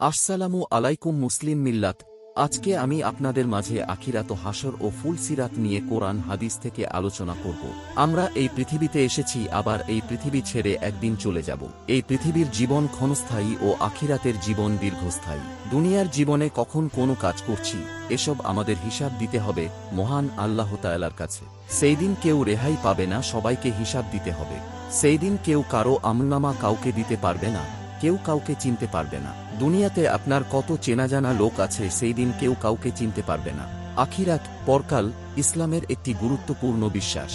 আসসালামু আলাইকুম মুসলিম মিল্লাত। আজকে আমি আপনাদের মাঝে আখিরাত ও হাসর ও ফুলসিরাত নিয়ে কোরআন হাদিস থেকে আলোচনা করব। আমরা এই পৃথিবীতে এসেছি, আবার এই পৃথিবী ছেড়ে একদিন চলে যাব। এই পৃথিবীর জীবন ক্ষণস্থায়ী ও আখিরাতের জীবন দীর্ঘস্থায়ী। দুনিয়ার জীবনে কখন কোনো কাজ করছি, এসব আমাদের হিসাব দিতে হবে মহান আল্লাহ তাআলার কাছে। সেই দিন কেউ রেহাই পাবে না, সবাইকে হিসাব দিতে হবে। সেই দিন কেউ কারো আমলনামা কাউকে দিতে পারবে না, কেউ কাউকে চিনতে পারবে না। দুনিয়াতে আপনার কত চেনাজানা লোক আছে, সেই দিন কেউ কাউকে চিনতে পারবে না। আখিরাত, পরকাল ইসলামের একটি গুরুত্বপূর্ণ বিশ্বাস।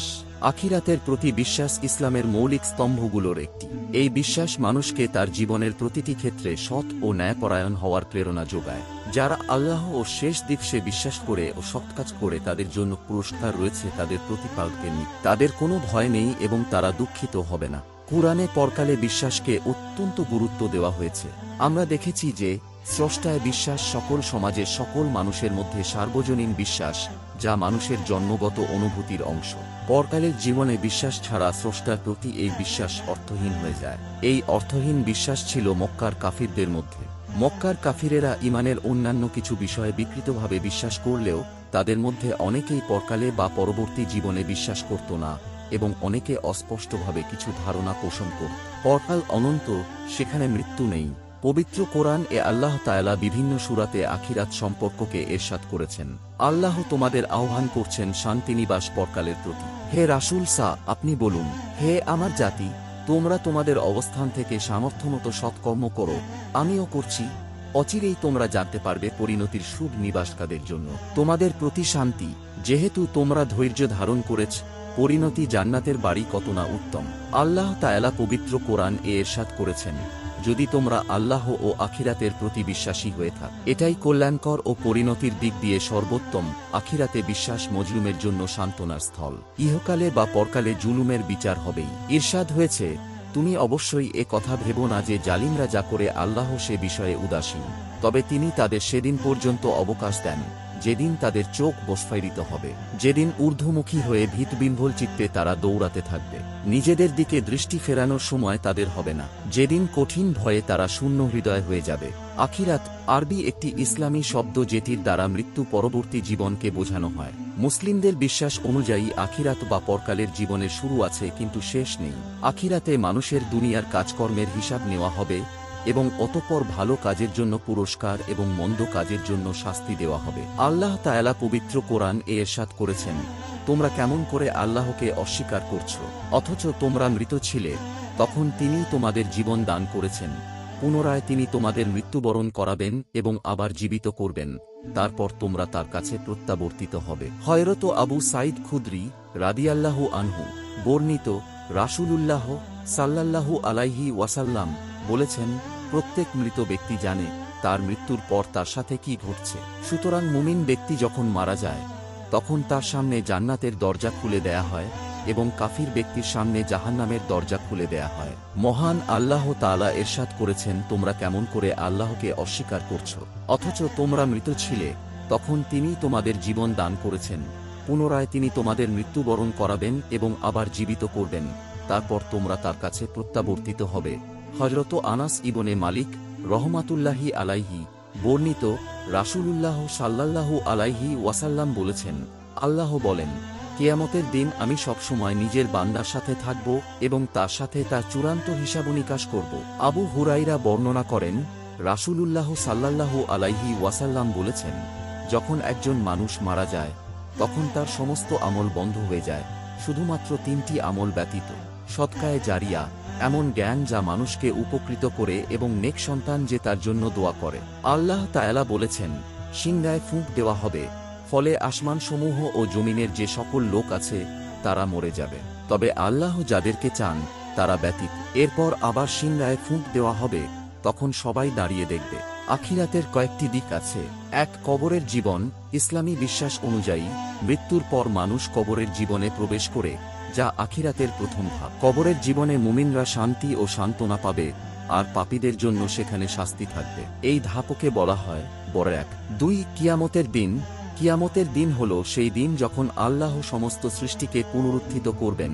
আখিরাতের প্রতি বিশ্বাস ইসলামের মৌলিক স্তম্ভগুলোর একটি। এই বিশ্বাস মানুষকে তার জীবনের প্রতিটি ক্ষেত্রে সৎ ও ন্যায়পরায়ণ হওয়ার প্রেরণা যোগায়। যারা আল্লাহ ও শেষ দিবসে বিশ্বাস করে ও সৎ কাজ করে, তাদের জন্য পুরস্কার রয়েছে তাদের প্রতিপালকের নিকট। তাদের কোনো ভয় নেই এবং তারা দুঃখিত হবে না। কুরআনে পরকালে বিশ্বাসকে অত্যন্ত গুরুত্ব দেওয়া হয়েছে। আমরা দেখেছি যে স্রষ্টায় বিশ্বাস সকল সমাজের সকল মানুষের মধ্যে সার্বজনীন বিশ্বাস, যা মানুষের জন্মগত অনুভূতির অংশ। পরকালের জীবনে বিশ্বাস ছাড়া স্রষ্টার প্রতি এই বিশ্বাস অর্থহীন হয়ে যায়। এই অর্থহীন বিশ্বাস ছিল মক্কার কাফিরদের মধ্যে। মক্কার কাফিরেরা ইমানের অন্যান্য কিছু বিষয়ে বিকৃতভাবে বিশ্বাস করলেও তাদের মধ্যে অনেকেই পরকালে বা পরবর্তী জীবনে বিশ্বাস করত না, এবং অনেকে অস্পষ্টভাবে কিছু ধারণা পোষণ করত। পরকাল অনন্ত, সেখানে মৃত্যু নেই। পবিত্র কোরআন এ আল্লাহ তাআলা বিভিন্ন সূরাতে আখিরাত সম্পর্ককে এরশাদ করেছেন। আল্লাহ তোমাদের আহ্বান করছেন শান্তিনিবাস পরকালের প্রতি। হে রাসূল আপনি বলুন, হে আমার জাতি, তোমরা তোমাদের অবস্থান থেকে সামর্থ্যমতো সৎকর্ম করো, আমিও করছি। অচিরেই তোমরা জানতে পারবে পরিণতির শুভ নিবাস কাদের জন্য। তোমাদের প্রতি শান্তি, যেহেতু তোমরা ধৈর্য ধারণ করেছ, পরিণতি জান্নাতের বাড়ি কত না উত্তম। আল্লাহ তাআলা পবিত্র কোরআন এ ইরশাদ করেছেন, যদি তোমরা আল্লাহ ও আখিরাতের প্রতি বিশ্বাসী হয়ে থাক, এটাই কল্যাণকর ও পরিণতির দিক দিয়ে সর্বোত্তম। আখিরাতে বিশ্বাস মজলুমের জন্য সান্ত্বনার স্থল। ইহকালে বা পরকালে জুলুমের বিচার হবেই। ইরশাদ হয়েছে, তুমি অবশ্যই এ কথা ভেবো না যে জালিমরা যা করে আল্লাহ সে বিষয়ে উদাসীন। তবে তিনি তাদের সেদিন পর্যন্ত অবকাশ দেন যেদিন তাদের চোখ বস্ফারিত হবে, যেদিন ঊর্ধ্বমুখী হয়ে ভীতবিহ্বল চিত্তে তারা দৌড়াতে থাকবে। নিজেদের দিকে দৃষ্টি ফেরানোর সময় তাদের হবে না, যেদিন কঠিন ভয়ে তারা শূন্য হৃদয় হয়ে যাবে। আখিরাত আরবি একটি ইসলামী শব্দ, যেটির দ্বারা মৃত্যু পরবর্তী জীবনকে বোঝানো হয়। মুসলিমদের বিশ্বাস অনুযায়ী আখিরাত বা পরকালের জীবনের শুরু আছে কিন্তু শেষ নেই। আখিরাতে মানুষের দুনিয়ার কাজকর্মের হিসাব নেওয়া হবে এবং অতঃপর ভালো কাজের জন্য পুরস্কার এবং মন্দ কাজের জন্য শাস্তি দেওয়া হবে। আল্লাহ তাআলা পবিত্র কোরআন এ ইরশাদ করেছেন, তোমরা কেমন করে আল্লাহকে অস্বীকার করছো, অথচ তোমরা মৃত ছিলে, তখন তিনি তোমাদের জীবন দান করেছেন। পুনরায় তিনি তোমাদের মৃত্যুবরণ করাবেন এবং আবার জীবিত করবেন, তারপর তোমরা তার কাছে প্রত্যাবর্তিত হবে। হযরত আবু সাঈদ খুদরি রাদিয়াল্লাহু আনহু বর্ণিত, রাসূলুল্লাহ সাল্লাল্লাহু আলাইহি ওয়াসাল্লাম বলেছেন, প্রত্যেক মৃত ব্যক্তি জানে তার মৃত্যুর পর তার সাথে কি ঘটছে। সুতরাং মুমিন ব্যক্তি যখন মারা যায়, তখন তার সামনে জান্নাতের দরজা খুলে দেয়া হয় এবং কাফির ব্যক্তির সামনে জাহান্নামের দরজা খুলে দেয়া হয়। মহান আল্লাহ তাআলা ইরশাদ করেছেন, তোমরা কেমন করে আল্লাহকে অস্বীকার করছো, অথচ তোমরা মৃত ছিলে, তখন তিনি তোমাদের জীবন দান করেছেন। পুনরায় তিনি তোমাদের মৃত্যুবরণ করাবেন এবং আবার জীবিত করবেন, তারপর তোমরা তার কাছে প্রত্যাবর্তিত হবে। হযরত আনাস ইবনে মালিক রহমাতুল্লাহি আলাইহি বর্ণিত, রাসূলুল্লাহ সাল্লাল্লাহু আলাইহি ওয়াসাল্লাম বলেছেন, আল্লাহ বলেন, কিয়ামতের দিন আমি সবসময় নিজের বান্দার সাথে থাকব এবং তার সাথে তার চূড়ান্ত হিসাবনিকাশ করব। আবু হুরাইরা বর্ণনা করেন, রাসূলুল্লাহ সাল্লাল্লাহু আলাইহি ওয়াসাল্লাম বলেছেন, যখন একজন মানুষ মারা যায়, তখন তার সমস্ত আমল বন্ধ হয়ে যায়, শুধুমাত্র 3টি আমল ব্যতীত: সদকায়ে জারিয়া, এমন জ্ঞান যা মানুষকে উপকৃত করে, এবং নেক সন্তান যে তার জন্য দোয়া করে। আল্লাহ তাআলা বলেছেন, সিংহায় ফুঁক দেওয়া হবে, ফলে আসমানসমূহ ও জমিনের যে সকল লোক আছে তারা মরে যাবে, তবে আল্লাহ যাদেরকে চান তারা ব্যতীত। এরপর আবার সিংহায় ফুঁক দেওয়া হবে, তখন সবাই দাঁড়িয়ে দেখবে। আখিরাতের কয়েকটি দিক আছে। এক, কবরের জীবন। ইসলামী বিশ্বাস অনুযায়ী মৃত্যুর পর মানুষ কবরের জীবনে প্রবেশ করে, যা আখিরাতের প্রথম ধাপ। কবরের জীবনে মুমিনরা শান্তি ও সান্ত্বনা পাবে, আর পাপীদের জন্য সেখানে শাস্তি থাকবে। এই ধাপকে বলা হয় বরযাত। 2, কিয়ামতের দিন। কিয়ামতের দিন হল সেই দিন যখন আল্লাহ সমস্ত সৃষ্টিকে পুনরুত্থিত করবেন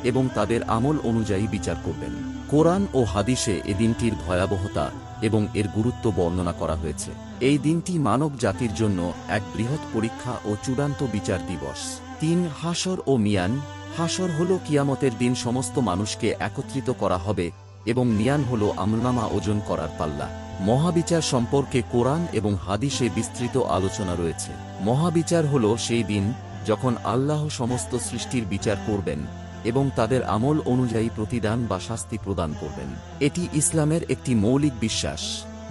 এবং তাদের আমল অনুযায়ী বিচার করবেন। কোরআন ও হাদিসে এ দিনটির ভয়াবহতা এবং এর গুরুত্ব বর্ণনা করা হয়েছে। এই দিনটি মানব জাতির জন্য এক বৃহৎ পরীক্ষা ও চূড়ান্ত বিচার দিবস। ৩. হাশর ও মিয়ান। হাশর হল কিয়ামতের দিন সমস্ত মানুষকে একত্রিত করা হবে এবং মিয়ান হল আমলনামা ওজন করার পাল্লা। মহাবিচার সম্পর্কে কোরআন এবং হাদিসে বিস্তৃত আলোচনা রয়েছে। মহাবিচার হল সেই দিন যখন আল্লাহ সমস্ত সৃষ্টির বিচার করবেন এবং তাদের আমল অনুযায়ী প্রতিদান বা শাস্তি প্রদান করবেন। এটি ইসলামের একটি মৌলিক বিশ্বাস।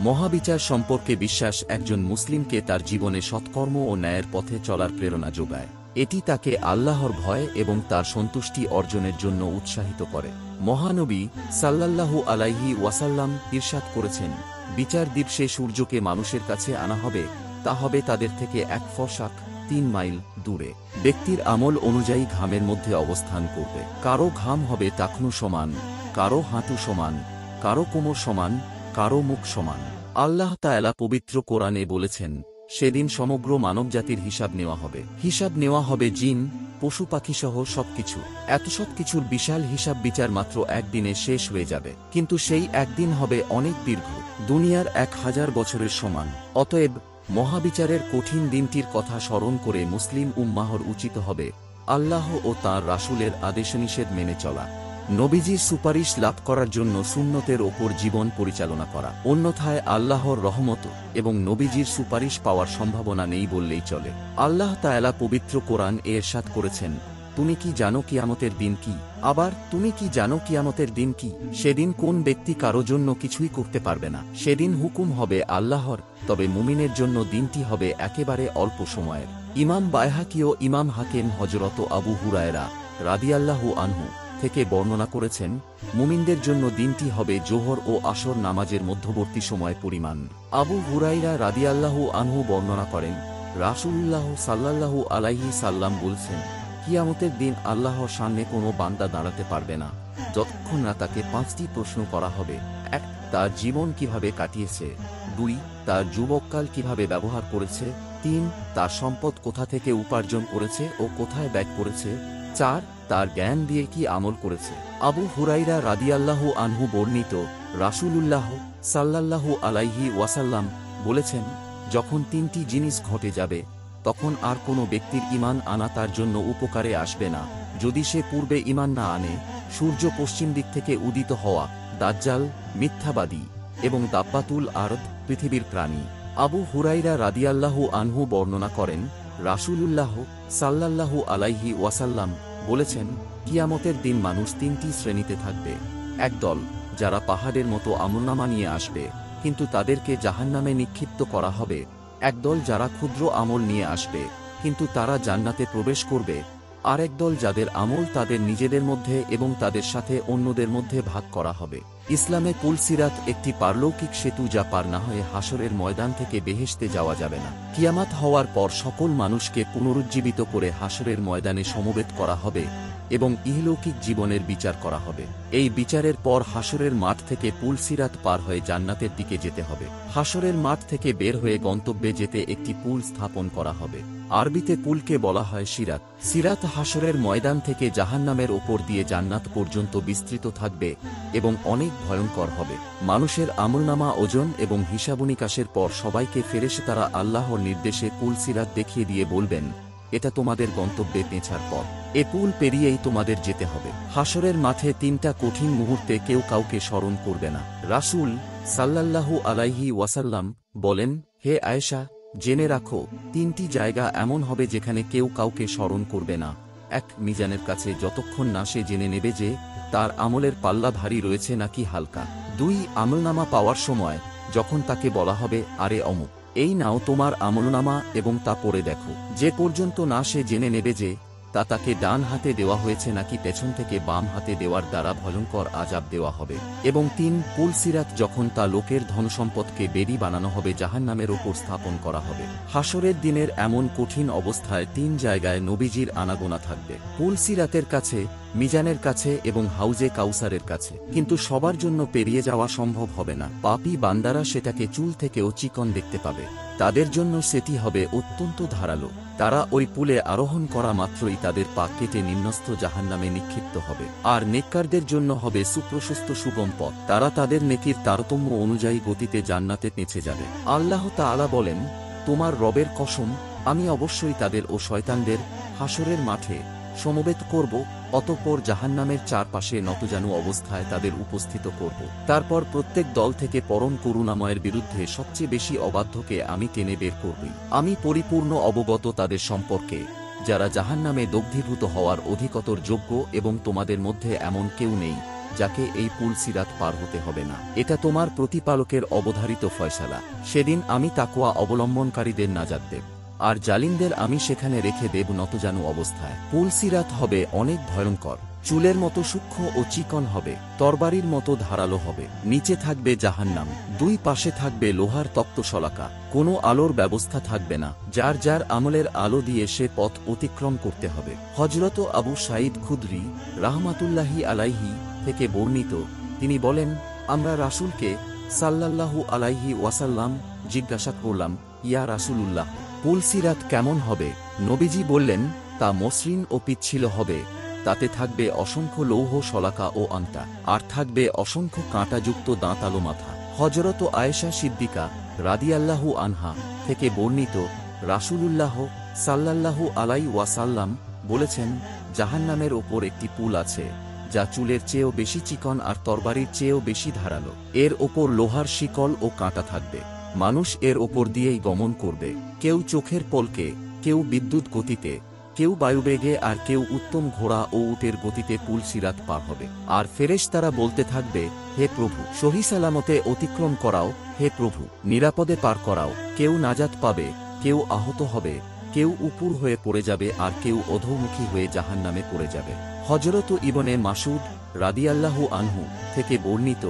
মহাবিচার সম্পর্কে বিশ্বাস একজন মুসলিমকে তার জীবনে সৎকর্ম ও ন্যায়ের পথে চলার প্রেরণা যোগায়। এটি তাকে আল্লাহর ভয় এবং তার সন্তুষ্টি অর্জনের জন্য উৎসাহিত করে। মহানবী সাল্লাল্লাহু আলাইহি ওয়াসাল্লাম ইরশাদ করেছেন, বিচার দিবসে সূর্যকে মানুষের কাছে আনা হবে, তা হবে তাদের থেকে এক ফরসাখ ৩ মাইল দূরে। ব্যক্তির আমল অনুযায়ী ঘামের মধ্যে অবস্থান করবে। কারো ঘাম হবে টাকনু সমান, কারো হাঁটু সমান, কারো কোমর সমান, কারো মুখ সমান। আল্লাহ তাআলা পবিত্র কোরআনে বলেছেন, সেদিন সমগ্র মানবজাতির হিসাব নেওয়া হবে। হিসাব নেওয়া হবে জিন, পশু পাখিসহ সবকিছু। এত সবকিছুর বিশাল হিসাব বিচার মাত্র একদিনে শেষ হয়ে যাবে, কিন্তু সেই একদিন হবে অনেক দীর্ঘ, দুনিয়ার 1000 বছরের সমান। অতএব মহাবিচারের কঠিন দিনটির কথা স্মরণ করে মুসলিম উম্মাহর উচিত হবে আল্লাহ ও তাঁর রাসূলের আদেশনিষেধ মেনে চলা, নবীজির সুপারিশ লাভ করার জন্য সুন্নতের ওপর জীবন পরিচালনা করা। অন্যথায় আল্লাহর রহমত এবং নবীজির সুপারিশ পাওয়ার সম্ভাবনা নেই বললেই চলে। আল্লাহ তাআলা পবিত্র কোরআন ইরশাদ করেছেন, তুমি কি জানো কিয়ামতের দিন কি? আবার তুমি কি জানো কিয়ামতের দিন কি? সেদিন কোন ব্যক্তি কারো জন্য কিছুই করতে পারবে না। সেদিন হুকুম হবে আল্লাহর, তবে মুমিনের জন্য দিনটি হবে একেবারে অল্প সময়ের। ইমাম বাইহাকী ও ইমাম হাকিম হযরত আবু হুরায়রা রাদিয়াল্লাহু আনহু থেকে বর্ণনা করেছেন, মুমিনদের জন্য দিনটি হবে জোহর ও আসর নামাজের মধ্যবর্তী সময় পরিমাণ। আবু হুরায়রা রাদিয়াল্লাহু আনহু বর্ণনা করেন, রাসূলুল্লাহ সাল্লাল্লাহু আলাইহি সাল্লাম বলছেন, কিয়ামতের দিন আল্লাহর সামনে কোনো বান্দা দাঁড়াতে পারবে না যতক্ষণ না তাকে 5টি প্রশ্ন করা হবে। 1. তার জীবন কিভাবে কাটিয়েছে। 2. তার যুবককাল কিভাবে ব্যবহার করেছে। 3. তার সম্পদ কোথা থেকে উপার্জন করেছে ও কোথায় ব্যয় করেছে। 4. তার জ্ঞান দিয়ে কি আমল করেছে। আবু হুরায়রা রাদিয়াল্লাহু আনহু বর্ণিত, রাসূলুল্লাহ সাল্লাল্লাহু আলাইহি ওয়াসাল্লাম বলেছেন, যখন 3টি জিনিস ঘটে যাবে তখন আর কোনো ব্যক্তির ঈমান আনা তার জন্য উপকারে আসবে না যদি সে পূর্বে ঈমান না আনে। সূর্য পশ্চিম দিক থেকে উদিত হওয়া, দাজ্জাল, মিথ্যাবাদী এবং দাব্বাতুল আরদ, পৃথিবীর প্রাণী। আবু হুরায়রা রাদিয়াল্লাহু আনহু বর্ণনা করেন, রাসূলুল্লাহ সাল্লাল্লাহু আলাইহি ওয়াসাল্লাম বলেছেন, কিয়ামতের দিন মানুষ 3টি শ্রেণীতে থাকবে। এক দল যারা পাহাড়ের মতো আমলনামা নিয়ে আসবে, কিন্তু তাদেরকে জাহান্নামে নিক্ষিপ্ত করা হবে। এক দল যারা ক্ষুদ্র আমল নিয়ে আসবে, কিন্তু তারা জান্নাতে প্রবেশ করবে। আর এক দল যাদের আমল তাদের নিজেদের মধ্যে এবং তাদের সাথে অন্যদের মধ্যে ভাগ করা হবে। ইসলামে পুলসিরাত একটি পারলৌকিক সেতু, যা পার না হয়ে হাসরের ময়দান থেকে বেহেশতে যাওয়া যাবে না। কিয়ামত হওয়ার পর সকল মানুষকে পুনরুজ্জীবিত করে হাসরের ময়দানে সমবেত করা হবে এবং ইহলৌকিক জীবনের বিচার করা হবে। এই বিচারের পর হাসরের মাঠ থেকে পুলসিরাত পার হয়ে জান্নাতের দিকে যেতে হবে। হাসরের মাঠ থেকে বের হয়ে গন্তব্যে যেতে একটি পুল স্থাপন করা হবে। আরবিতে পুলকে বলা হয় সিরাত। সিরাত হাসরের ময়দান থেকে জাহান্নামের ওপর দিয়ে জান্নাত পর্যন্ত বিস্তৃত থাকবে এবং অনেক ভয়ঙ্কর হবে। মানুষের আমলনামা ওজন এবং হিসাবনিকাশের পর সবাইকে ফেরেশতারা আল্লাহর নির্দেশে পুল সিরাত দেখিয়ে দিয়ে বলবেন, এটা তোমাদের গন্তব্যে পৌঁছার পর এ পুল পেরিয়েই তোমাদের যেতে হবে। হাসরের মাঠে 3টা কঠিন মুহূর্তে কেউ কাউকে স্মরণ করবে না। রাসূল সাল্লাল্লাহু আলাইহি ওয়াসাল্লাম বলেন, হে আয়েশা, জেনে রাখো 3টি জায়গা এমন হবে যেখানে কেউ কাউকে স্মরণ করবে না। 1. মিজানের কাছে যতক্ষণ না সে জেনে নেবে যে তার আমলের পাল্লা ভারী রয়েছে নাকি হালকা। 2. আমলনামা পাওয়ার সময় যখন তাকে বলা হবে, আরে অমুক, এই নাও তোমার আমলনামা এবং তা পড়ে দেখো। যে পর্যন্ত না সে জেনে নেবে যে তা তাকে ডান হাতে দেওয়া হয়েছে নাকি পেছন থেকে বাম হাতে দেওয়ার দ্বারা ভয়ঙ্কর আযাব দেওয়া হবে। এবং 3. পুলসিরাত যখন তা লোকের ধনসম্পদকে বেড়ি বানানো হবে, জাহান্নামের ওপর স্থাপন করা হবে। হাসরের দিনের এমন কঠিন অবস্থায় 3 জায়গায় নবীজির আনাগোনা থাকবে, পুলসিরাতের কাছে, মিজানের কাছে এবং হাউজে কাউসারের কাছে। কিন্তু সবার জন্য পেরিয়ে যাওয়া সম্ভব হবে না। পাপী বান্দারা সেটাকে চুল থেকেও চিকন দেখতে পাবে। তাদের জন্য সেটি হবে অত্যন্ত ধারালো। তারা ওই পুলে আরোহণ করা মাত্রই তাদের পা কেটে নিম্নস্থ জাহান্নামে নিক্ষিপ্ত হবে। আর নেককারদের জন্য হবে সুপ্রশস্ত সুগম পথ। তারা তাদের নেকির তারতম্য অনুযায়ী গতিতে জান্নাতে পৌঁছে যাবে। আল্লাহ তাআলা বলেন, তোমার রবের কসম, আমি অবশ্যই তাদের ও শয়তানদের হাসরের মাঠে সমবেত করব, অতঃপর জাহান্নামের চারপাশে নতজানু অবস্থায় তাদের উপস্থিত করব। তারপর প্রত্যেক দল থেকে পরম করুণাময়ের বিরুদ্ধে সবচেয়ে বেশি অবাধ্যকে আমি টেনে বের করবই। আমি পরিপূর্ণ অবগত তাদের সম্পর্কে, যারা জাহান্নামে দগ্ধীভূত হওয়ার অধিকতর যোগ্য, এবং তোমাদের মধ্যে এমন কেউ নেই যাকে এই পুল সিরাত পার হতে হবে না। এটা তোমার প্রতিপালকের অবধারিত ফয়সালা। সেদিন আমি তাকওয়া অবলম্বনকারীদের নাজাত দেব, আর জালিমদের আমি সেখানে রেখে দেব নতজানু অবস্থায়। পুল সিরাত হবে অনেক ভয়ঙ্কর, চুলের মতো সূক্ষ্ম ও চিকন হবে, তরবারির মতো ধারালো হবে। নিচে থাকবে জাহান্নাম, দুই পাশে থাকবে লোহার তক্তশলাকা, কোনো আলোর ব্যবস্থা থাকবে না। যার যার আমলের আলো দিয়ে সে পথ অতিক্রম করতে হবে। হযরত আবু সাঈদ খুদরি রাহমাতুল্লাহি আলাইহি থেকে বর্ণিত, তিনি বলেন, আমরা রাসূলকে সাল্লাল্লাহু আলাইহি ওয়াসাল্লাম জিজ্ঞাসা করলাম, ইয়া রাসূলুল্লাহ, পুল সিরাত কেমন হবে? নবীজি বললেন, তা মসৃণ ও পিচ্ছিল হবে, তাতে থাকবে অসংখ্য লৌহ শলাকা ও আংটা, আর থাকবে অসংখ্য কাঁটাযুক্ত দাঁতালো মাথা। হযরত আয়েশা সিদ্দিকা রাদিয়াল্লাহু আনহা থেকে বর্ণিত, রাসূলুল্লাহ সাল্লাল্লাহু আলাইহি ওয়াসাল্লাম বলেছেন, জাহান্নামের ওপর একটি পুল আছে, যা চুলের চেয়েও বেশি চিকন আর তরবারির চেয়েও বেশি ধারালো। এর ওপর লোহার শিকল ও কাঁটা থাকবে। মানুষ এর ওপর দিয়েই গমন করবে, কেউ চোখের পলকে, কেউ বিদ্যুৎ গতিতে, কেউ বায়ুবেগে, আর কেউ উত্তম ঘোড়া ও উটের গতিতে পুল সিরাত পার হবে। আর ফেরেশতারা বলতে থাকবে, হে প্রভু, সহি সালামতে অতিক্রম করাও, হে প্রভু, নিরাপদে পার করাও। কেউ নাজাত পাবে, কেউ আহত হবে, কেউ উপুর হয়ে পড়ে যাবে, আর কেউ অধোমুখী হয়ে জাহান্নামে পড়ে যাবে। হযরত ইবনে মাসউদ রাদিয়াল্লাহু আনহু থেকে বর্ণিত,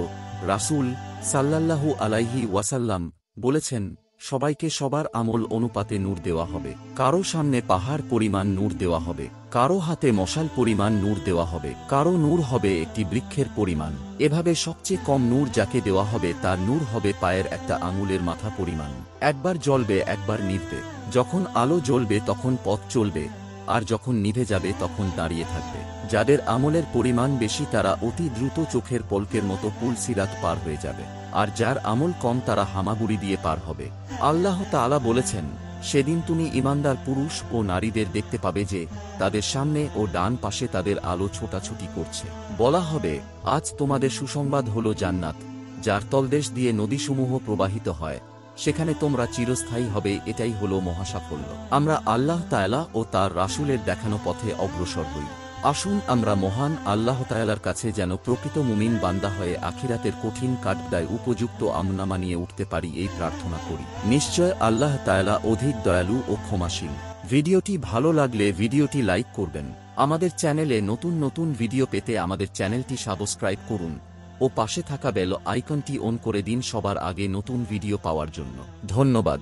রাসূল সাল্লাল্লাহু আলাইহি ওয়াসাল্লাম বলেছেন, সবাইকে সবার আমল অনুপাতে নূর দেওয়া হবে। কারো সামনে পাহাড় পরিমাণ নূর দেওয়া হবে, কারো হাতে মশাল পরিমাণ নূর দেওয়া হবে, কারো নূর হবে একটি বৃক্ষের পরিমাণ। এভাবে সবচেয়ে কম নূর যাকে দেওয়া হবে তার নূর হবে পায়ের একটা আঙুলের মাথা পরিমাণ। একবার জ্বলবে, একবার নিভবে। যখন আলো জ্বলবে তখন পথ চলবে, আর যখন নিভে যাবে তখন দাঁড়িয়ে থাকবে। যাদের আমলের পরিমাণ বেশি তারা অতি দ্রুত চোখের পলকের মতো পুল সিরাত পার হয়ে যাবে, আর যার আমল কম তারা হামাগুড়ি দিয়ে পার হবে। আল্লাহ তাআলা বলেছেন, সেদিন তুমি ঈমানদার পুরুষ ও নারীদের দেখতে পাবে যে তাদের সামনে ও ডান পাশে তাদের আলো ছোটাছুটি করছে। বলা হবে, আজ তোমাদের সুসংবাদ হলো জান্নাত, যার তলদেশ দিয়ে নদীসমূহ প্রবাহিত হয়, সেখানে তোমরা চিরস্থায়ী হবে। এটাই হলো মহাসাফল্য। আমরা আল্লাহ তাআলা ও তার রাসূলের দেখানো পথে অগ্রসর হই। আসুন আমরা মহান আল্লাহ তাআলার কাছে যেন প্রকৃত মুমিন বান্দা হয়ে আখিরাতের কঠিন কাঠগড়ায় উপযুক্ত আমনামা নিয়ে উঠতে পারি, এই প্রার্থনা করি। নিশ্চয় আল্লাহ তাআলা অধিক দয়ালু ও ক্ষমাশীল। ভিডিওটি ভালো লাগলে ভিডিওটি লাইক করবেন। আমাদের চ্যানেলে নতুন নতুন ভিডিও পেতে আমাদের চ্যানেলটি সাবস্ক্রাইব করুন ও পাশে থাকা বেল আইকনটি অন করে দিন সবার আগে নতুন ভিডিও পাওয়ার জন্য। ধন্যবাদ।